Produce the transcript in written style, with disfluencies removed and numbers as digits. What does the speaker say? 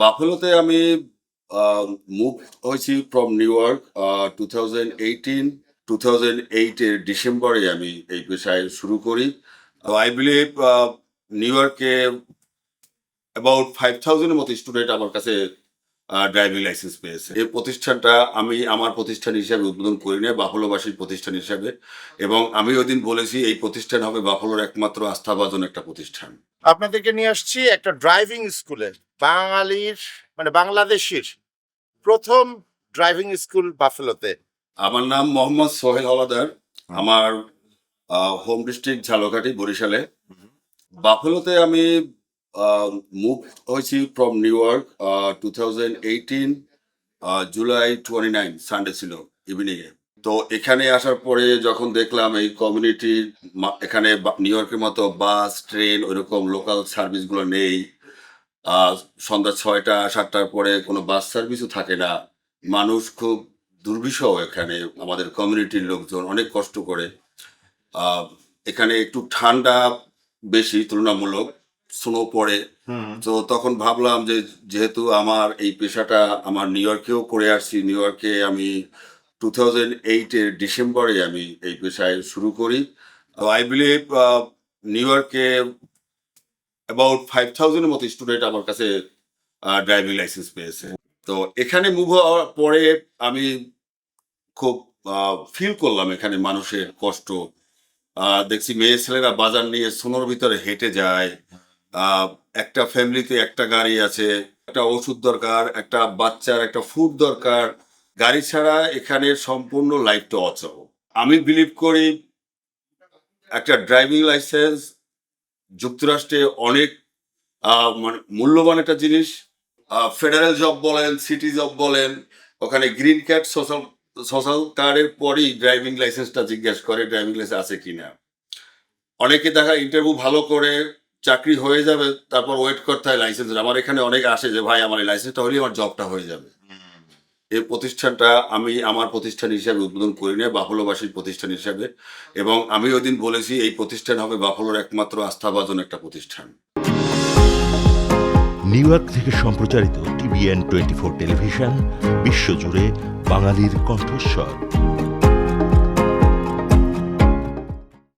বাফেলোতে আমি মুভ হয়েছি from new York 2018 2008 এর ডিসেম্বরে আমি এই পেশায় শুরু করি। আই বিলিভ নিউ ইয়র্কে অ্যাবাউট 5000 এর মতো স্টুডেন্ট আমার কাছে ড্রাইভিং লাইসেন্স পেয়েছে। এই প্রতিষ্ঠানটা আমি আমার প্রতিষ্ঠান হিসাবে উদ্বোধন করি না, বাফেলোবাসীর প্রতিষ্ঠান হিসাবে। এবং আমি ওইদিন বলেছি এই প্রতিষ্ঠান হবে বাফেলোর একমাত্র আস্থাভাজন একটা প্রতিষ্ঠান। আপনাদেরকে নিয়ে আসছি একটা ড্রাইভিং স্কুলে, বাঙালির মানে বাংলাদেশের প্রথম ড্রাইভিং স্কুল বাফেলোতে। আমার নাম মোহাম্মদ সোহেল হলাদার। আমার হোম ডিস্ট্রিক্ট ঝালকাঠি, বরিশালে। বাফেলোতে আমি মুভ হয়েছি from new York 2018 July 29 Sunday ছিল ইভিনিংয়ে। তো এখানে আসার পরে যখন দেখলাম এই কমিউনিটির এখানে নিউ ইয়র্কের মতো বাস, ট্রেন ওইরকম লোকাল সার্ভিসগুলো নেই। সন্ধ্যা 6টা 7টার পরে কোনো বাস সার্ভিসও থাকে না। মানুষ খুব দুর্বিষহ এখানে, আমাদের কমিউনিটির লোকজন অনেক কষ্ট করে। এখানে একটু ঠান্ডা বেশি তুলনামূলক, স্নো পড়ে। তো তখন ভাবলাম যে যেহেতু আমার এই পেশাটা আমার নিউ ইয়র্কেও করে আসছি, নিউ ইয়র্কে আমি 2008 এর ডিসেম্বরে আমি এই পেশায় শুরু করি। আই বিলিভ নিউ ইয়র্কে অ্যাবাউট 5000 এর মতো স্টুডেন্ট আমার কাছে ড্রাইভিং লাইসেন্স পেয়েছে। তো এখানে মুভ হওয়ার পরে আমি খুব ফিল করলাম এখানে মানুষের কষ্ট। দেখছি মেয়ে ছেলেরা বাজার নিয়ে সোনোর ভিতরে হেঁটে যায়। একটা ফ্যামিলিতে একটা গাড়ি আছে, একটা ওষুধ দরকার, একটা বাচ্চার একটা ফুড দরকার। গাড়ি ছাড়া এখানে সম্পূর্ণ লাইফটা অচল। আমি বিলিভ করি একটা ড্রাইভিং লাইসেন্স যুক্তরাষ্ট্রে অনেক মানে মূল্যবান একটা জিনিস। ফেডারেল জব বলেন, সিটি জব বলেন, ওখানে গ্রিন কার্ড, সোশ্যাল কার্ডের পরেই ড্রাইভিং লাইসেন্সটা জিজ্ঞেস করে ড্রাইভিং লাইসেন্স আছে কিনা। অনেকে দেখা ইন্টারভিউ ভালো করে চাকরি হয়ে যাবে, তারপর ওয়েট করতে হয় লাইসেন্সের। আমার এখানে অনেক আসে যে ভাই আমার এই লাইসেন্সটা হলেই আমার জবটা হয়ে যাবে। এই প্রতিষ্ঠানটা আমি আমার প্রতিষ্ঠান হিসাবে উদ্বোধন করি না, বাফেলোবাসীর প্রতিষ্ঠান হিসাবে। এবং আমি ওইদিন বলেছি এই প্রতিষ্ঠান হবে বাফেলোর একমাত্র আস্থাভাজন একটা প্রতিষ্ঠান। নিউ ইয়র্ক থেকে সম্প্রচারিত TVN 24 টেলিভিশন বিশ্বজুড়ে বাঙালির কণ্ঠস্বর।